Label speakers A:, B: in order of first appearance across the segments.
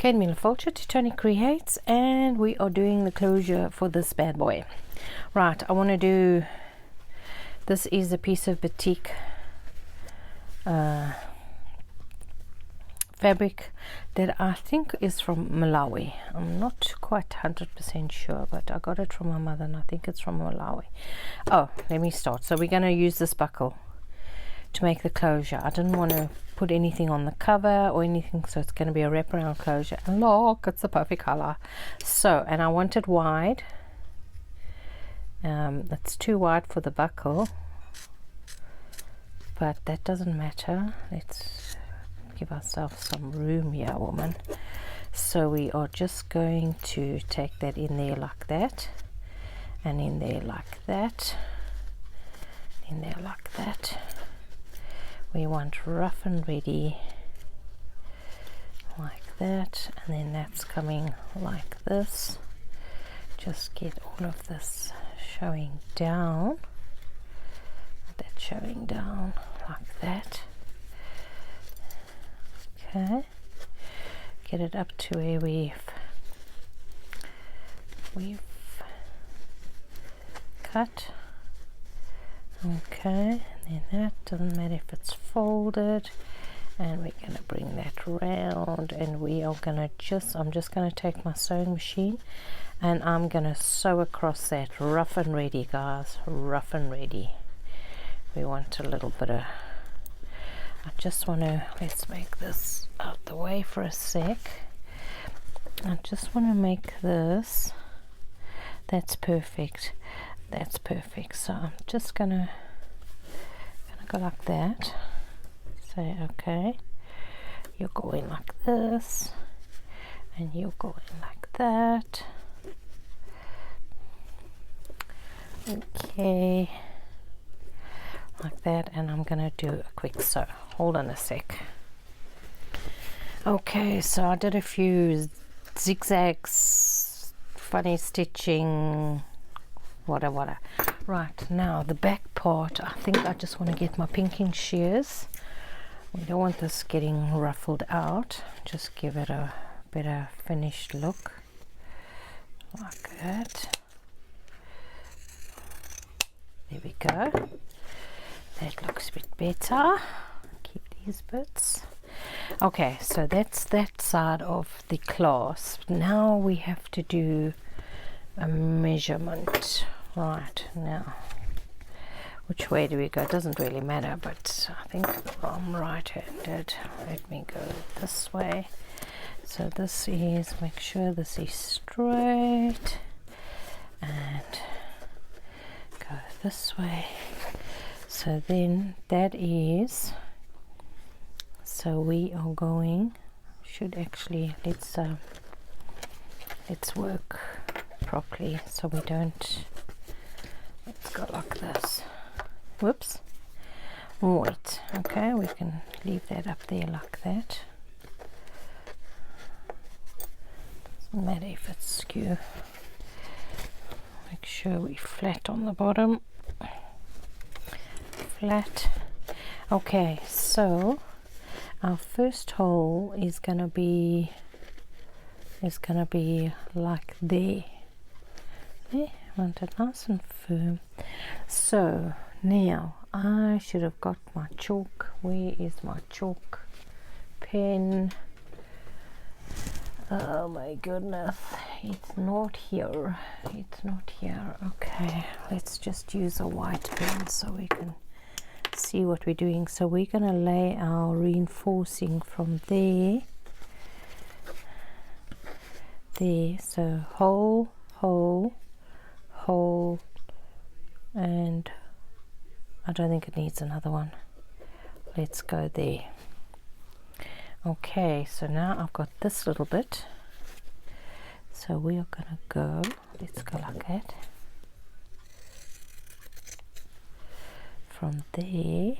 A: Kate Miller Fulcher to Toni Creates, and we are doing the closure for this bad boy. Right, I want to do, this is a piece of batik fabric that I think is from Malawi. I'm not quite 100% sure, but I got it from my mother and I think it's from Malawi. Oh, let me start. So we're going to use this buckle to make the closure. I didn't want to put anything on the cover or anything, so it's going to be a wraparound closure. And look, it's the perfect color. So, and I want it wide. It's too wide for the buckle, but that doesn't matter. Let's give ourselves some room here, woman. So we are just going to take that in there like that, and in there like that, in there like that. We want rough and ready like that, and then that's coming like this. Just get all of this showing down, that showing down like that. Okay, get it up to where we've cut. Okay, and then that doesn't matter if it's folded, and we're going to bring that round, and we are going to I'm just going to take my sewing machine and I'm going to sew across that. Rough and ready, guys, rough and ready. We want a little bit of, I just want to, let's make this out the way for a sec. I just want to make this, that's perfect. That's perfect. So I'm just gonna go like that. Say, okay, you're going like this, and you're going like that. Okay, like that, and I'm gonna do a quick sew. Hold on a sec. Okay, so I did a few zigzags, funny stitching, whatever. Right, now the back part, I think I just want to get my pinking shears. We don't want this getting ruffled out, just give it a better finished look like that. There we go, that looks a bit better. Keep these bits. Okay, so that's that side of the clasp. Now we have to do a measurement. Right, now which way do we go? It doesn't really matter, but I think I'm right-handed. Let me go this way. So this is, make sure this is straight, and go this way. So then that is, so we are going, should actually, let's work properly so we don't, let's go like this. Whoops. Wait, okay, we can leave that up there like that. Doesn't matter if it's skew. Make sure we flat on the bottom. Flat. Okay, so our first hole is gonna be like there. There, I want it nice and firm. So now I should have got my chalk. Where is my chalk pen? Oh my goodness, it's not here. It's not here. Okay, let's just use a white pen so we can see what we're doing. So we're going to lay our reinforcing from there. There, so hole, hole, hole, and I don't think it needs another one. Let's go there. Okay, so now I've got this little bit, so we are gonna go, let's go like that, from there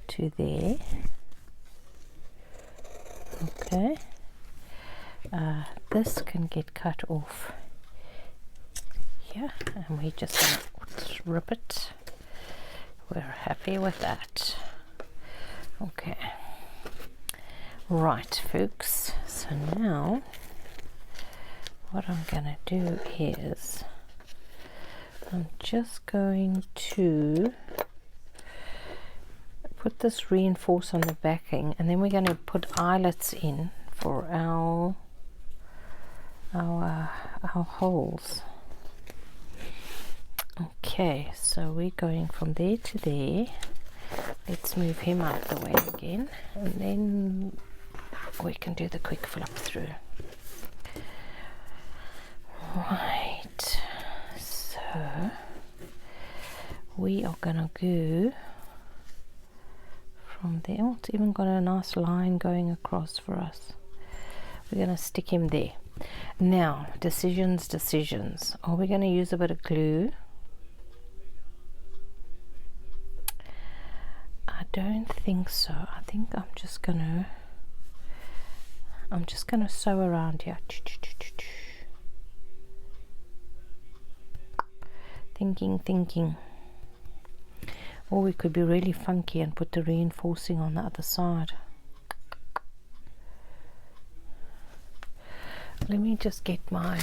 A: to there. Okay, this can get cut off here, and we just gonna rip it. We're happy with that. Okay, Right, folks, so now what I'm gonna do is I'm just going to put this reinforce on the backing, and then we're going to put eyelets in for our holes. Okay, so we're going from there to there. Let's move him out the way again, and then we can do the quick flip through. Right, so we are gonna go from there. Oh, it's even got a nice line going across for us. We're gonna stick him there. Now, decisions. Are we gonna use a bit of glue? I don't think so. I think I'm just gonna sew around here. Thinking. Or we could be really funky and put the reinforcing on the other side. Let me just get my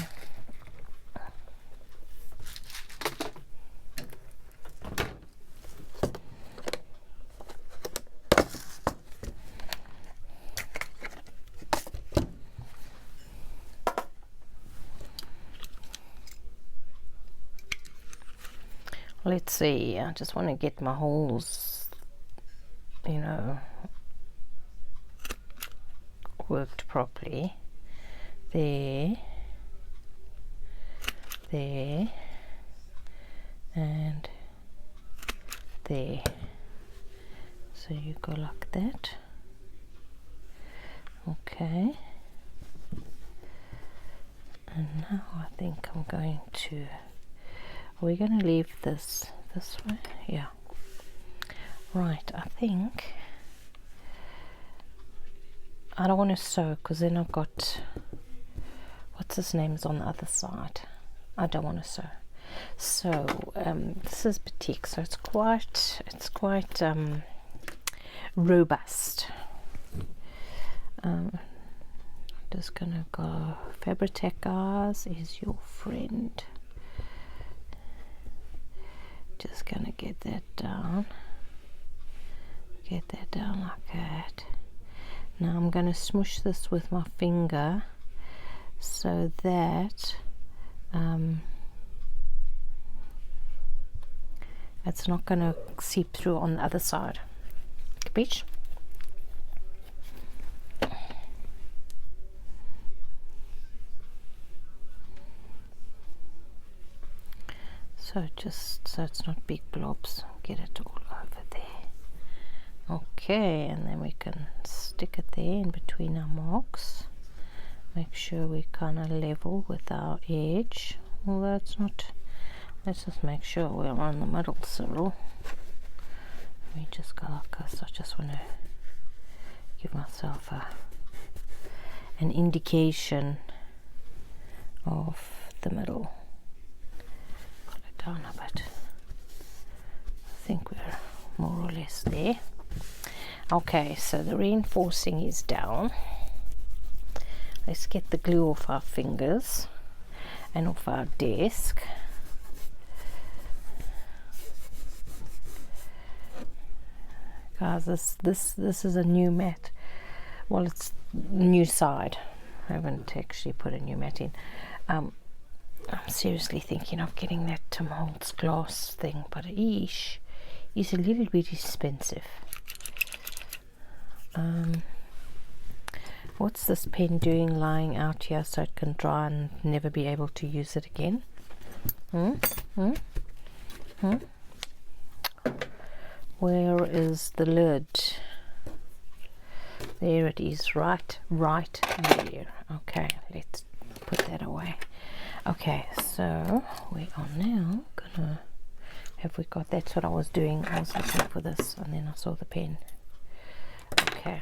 A: let's see, I just want to get my holes, you know, worked properly. There, and there. So you go like that. Okay. And now I think I'm going to, are we going to leave this way? Yeah. Right, I think I don't want to sew because then I've got, what's his name's on the other side. I don't want to sew. So this is batik, so it's quite robust. Just gonna go, Fabritech guys is your friend. Just gonna get that down like that. Now I'm gonna smush this with my finger so that it's not gonna seep through on the other side. Capiche? So just so it's not big blobs, get it all over there. Okay, and then we can stick it there in between our marks. Make sure we kind of level with our edge. Although it's not, let's just make sure we're on the middle circle. We just go like this. I just want to give myself an indication of the middle. Down a bit. I think we're more or less there. Okay, so the reinforcing is down. Let's get the glue off our fingers and off our desk. Guys, this is a new mat. Well, it's new side. I haven't actually put a new mat in. I'm seriously thinking of getting that Tim Holtz glass thing, but eesh, is a little bit expensive. What's this pen doing lying out here so it can dry and never be able to use it again? Where is the lid? There it is, right there. Okay, let's put that away. Okay, so we are now gonna, have we got, that's what I was doing. I was looking for this and then I saw the pen. Okay,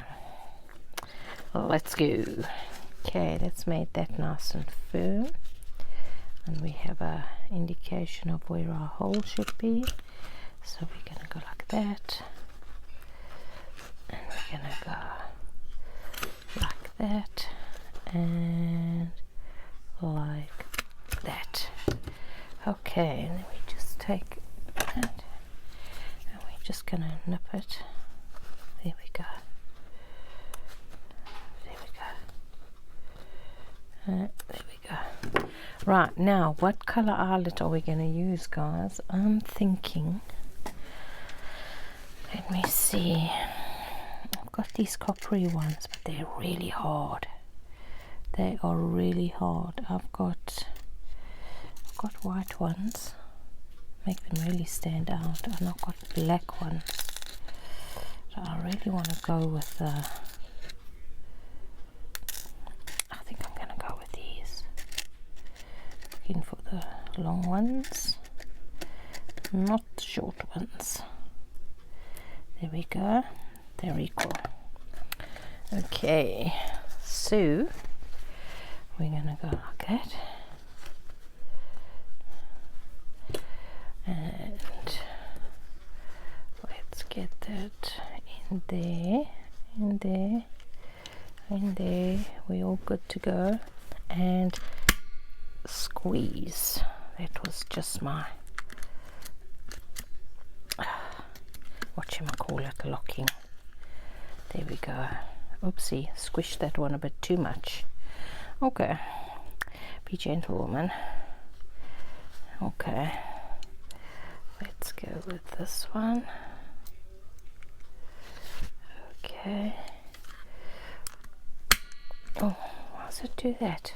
A: let's go. Okay, that's made that nice and firm, and we have a indication of where our hole should be. So we're gonna go like that, and we're gonna go like that and like that. Okay, and then we just take that and we're just gonna nip it. There we go. There we go. Right, now what color eyelet are we going to use, guys? I'm thinking, let me see, I've got these coppery ones, but they're really hard. They are really hard. I've got white ones, make them really stand out, and I've got black ones. So I really want to go with the, I think I'm going to go with these. Looking for the long ones, not the short ones. There we go. Very cool. Okay, so we're going to go like that. And let's get that in there, in there, in there. We're all good to go. And squeeze. That was just my whatchamacallit locking. There we go. Oopsie, squished that one a bit too much. Okay, be gentle, woman. Okay, let's go with this one. Okay. Oh, why does it do that?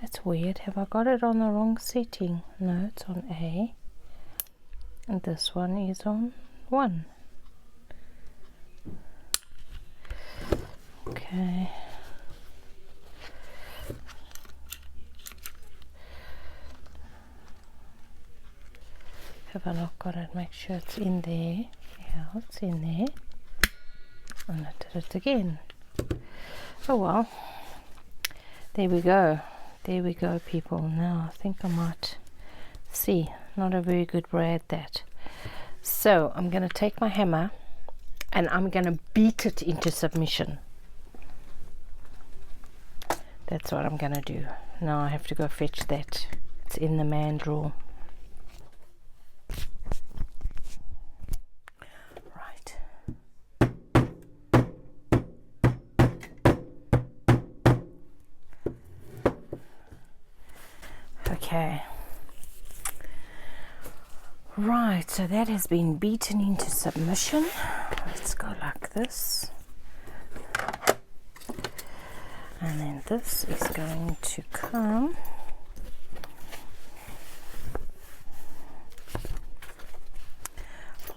A: That's weird. Have I got it on the wrong setting? No, it's on A. And this one is on 1. Okay. Have I not got it? Make sure it's in there. Yeah, it's in there. And I did it again. Oh well. There we go. There we go, people. Now I think I might see. Not a very good braid, that. So I'm going to take my hammer and I'm going to beat it into submission. That's what I'm going to do. Now I have to go fetch that. It's in the man drawer. Right. Okay. Right, so that has been beaten into submission. Let's go like this. And then this is going to come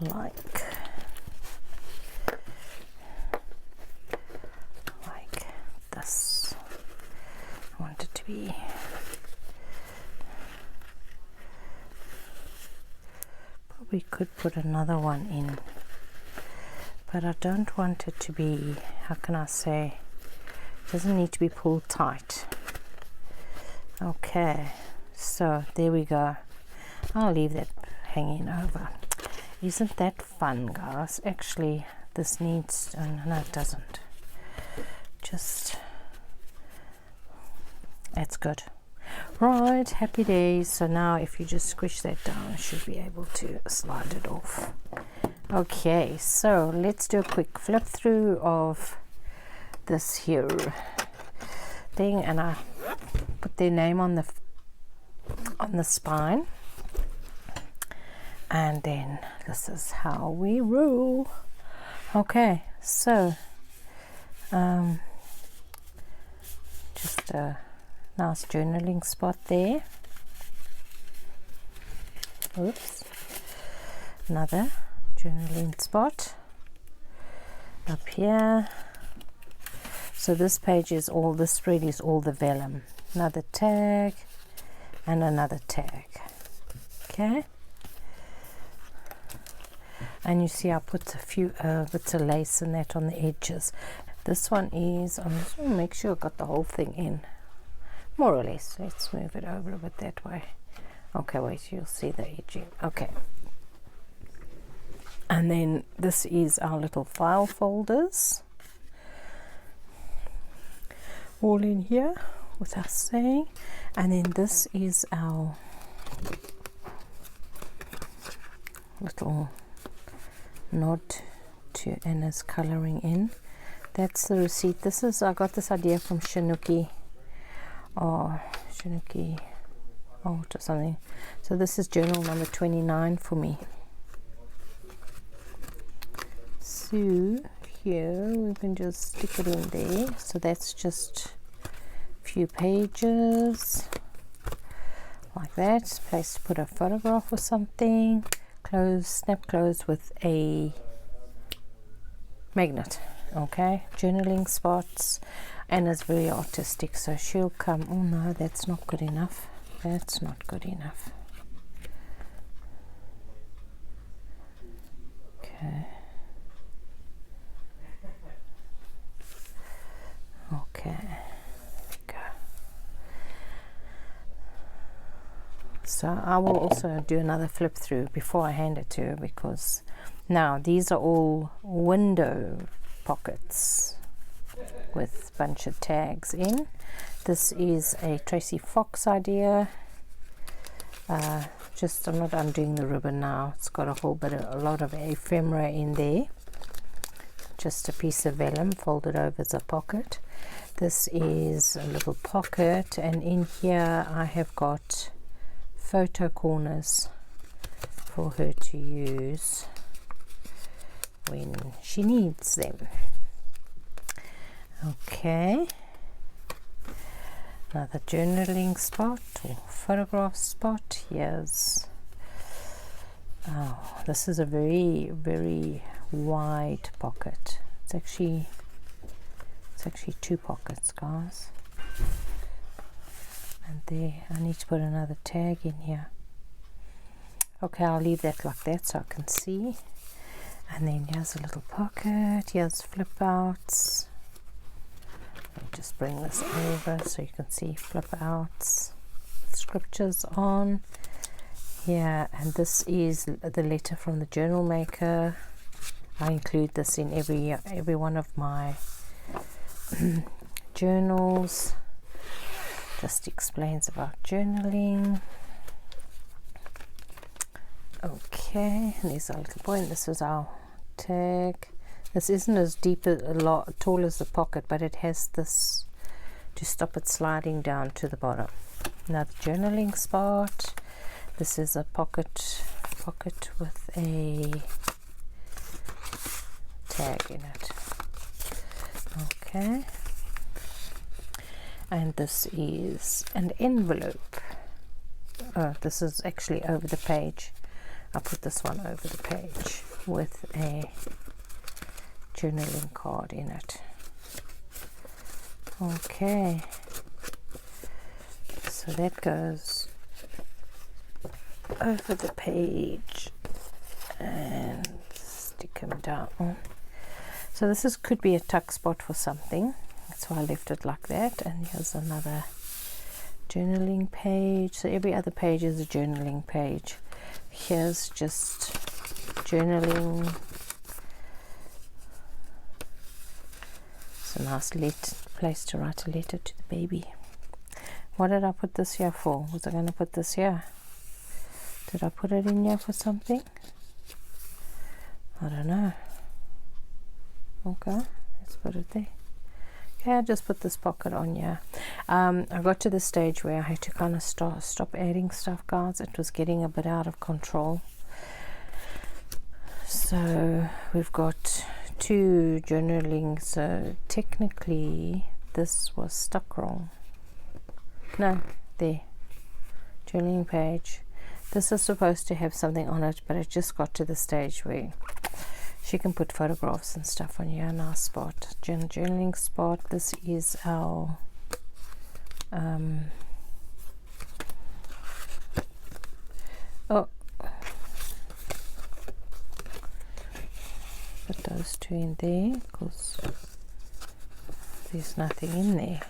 A: like this. I want it to be we could put another one in, but I don't want it to be, how can I say, it doesn't need to be pulled tight. Okay, so there we go. I'll leave that hanging over. Isn't that fun, guys? Actually, this needs, no it doesn't, just, that's good. Right, happy days. So now if you just squish that down, you should be able to slide it off. Okay, so let's do a quick flip through of this here thing, and I put their name on the spine, and then this is how we roll. Okay, so just a nice journaling spot there. Oops. Another journaling spot up here. So this page is all, this spread is all the vellum. Another tag and another tag. Okay. And you see I put a few bits of lace and that on the edges. This one is, I'm just going to make sure I got the whole thing in. More or less. Let's move it over a bit that way. Okay, wait, you'll see the edging. Okay. And then this is our little file folders. all in here with our saying. And then this is our little nod to Anna's colouring in. That's the receipt. This is, I got this idea from Shinuki art or something. So this is journal number 29 for me. So here we can just stick it in there. So that's just a few pages like that. Place to put a photograph or something. Close, snap close with a magnet. Okay, journaling spots. Anna's very artistic, so she'll come. Oh no, that's not good enough. That's not good enough. Okay. Okay, there we go. So I will also do another flip through before I hand it to her, because now these are all window pockets with a bunch of tags in. This is a Tracy Fox idea. Just, I'm not undoing the ribbon now. It's got a lot of ephemera in there. Just a piece of vellum folded over as a pocket. This is a little pocket, and in here I have got photo corners for her to use when she needs them. Okay, another journaling spot or photograph spot. Here's, oh, this is a very, very wide pocket. It's actually two pockets, guys. And there, I need to put another tag in here. Okay, I'll leave that like that so I can see. And then here's a little pocket. Here's flip outs. I'll just bring this over so you can see flip outs, scriptures on here. And this is the letter from the journal maker. I include this in every one of my journals. Just explains about journaling. Okay, and there's our little point. This is our tag. This isn't as deep, tall as the pocket, but it has this to stop it sliding down to the bottom. Another journaling spot. This is a pocket with a tag in it. Okay, and this is an envelope. Oh, this is actually over the page. I'll put this one over the page with a journaling card in it. Okay, so that goes over the page and stick them down. So this could be a tuck spot for something. That's why I left it like that. And here's another journaling page. So every other page is a journaling page. Here's just journaling. It's a nice place to write a letter to the baby. What did I put this here for? Was I going to put this here? Did I put it in here for something? I don't know. Okay, let's put it there. Okay, I just put this pocket on here. I got to the stage where I had to kind of stop adding stuff, guys. It was getting a bit out of control. So we've got 2 journaling. So technically this was stuck wrong. No, there. Journaling page. This is supposed to have something on it, but it just got to the stage where she can put photographs and stuff on here. Nice spot. Journaling spot. This is our oh, put those 2 in there because there's nothing in there.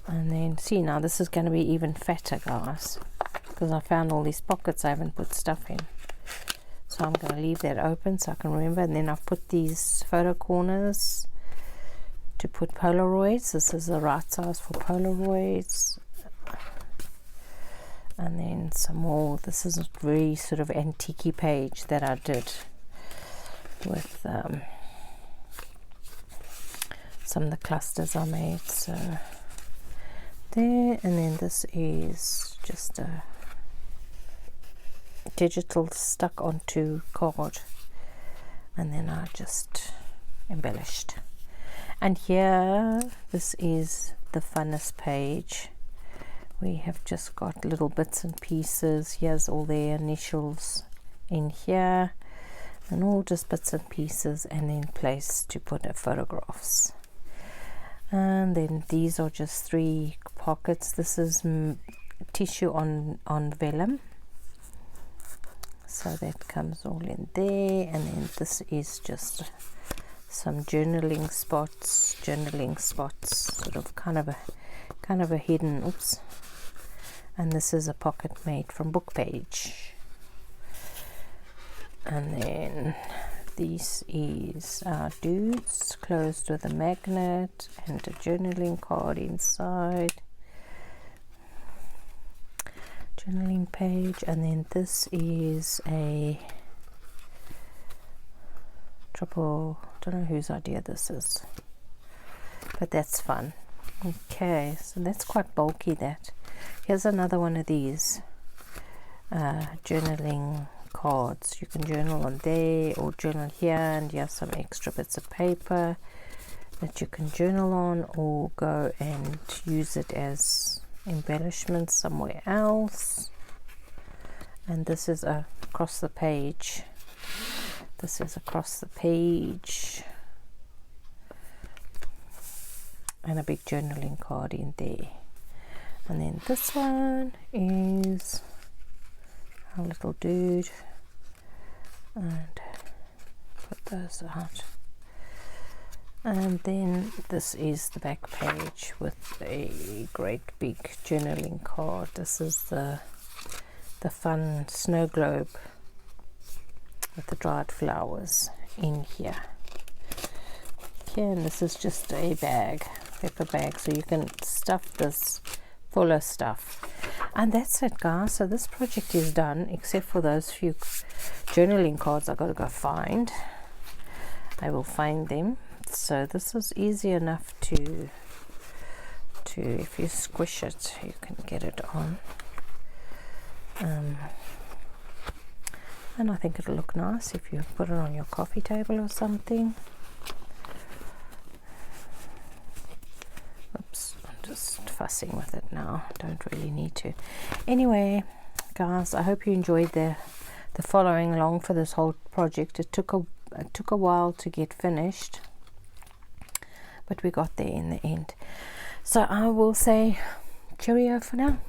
A: And then see, now this is going to be even fatter, guys, because I found all these pockets I haven't put stuff in. So I'm going to leave that open so I can remember. And then I've put these photo corners to put Polaroids. This is the right size for Polaroids. And then some more. This is a very sort of antique page that I did with some of the clusters I made. So there, and then this is just a digital stuck onto card, and then I just embellished. And here, this is the funnest page. We have just got little bits and pieces. Here's all their initials in here, and all just bits and pieces, and then place to put photographs. And then these are just 3 pockets. This is tissue on vellum, so that comes all in there. And then this is just some journaling spots, sort of kind of a hidden, oops. And this is a pocket made from book page. And then this is our dudes, closed with a magnet and a journaling card inside. Journaling page. And then this is a triple, don't know whose idea this is, but that's fun. Okay, so that's quite bulky. That here's another one of these journaling cards. You can journal on there or journal here, and you have some extra bits of paper that you can journal on, or go and use it as embellishment somewhere else. And this is across the page. This is across the page, and a big journaling card in there. And then this one is our little dude, and put those out. And then this is the back page with a great big journaling card. This is the fun snow globe with the dried flowers in here. Okay, and this is just a bag, paper bag, so you can stuff this full of stuff. And that's it, guys. So this project is done, except for those few journaling cards I got to go find. I will find them. So this is easy enough to if you squish it, you can get it on. And I think it'll look nice if you put it on your coffee table or something. Oops, I'm just fussing with it now. Don't really need to. Anyway, guys, I hope you enjoyed the following along for this whole project. It took a while to get finished, but we got there in the end. So I will say cheerio for now.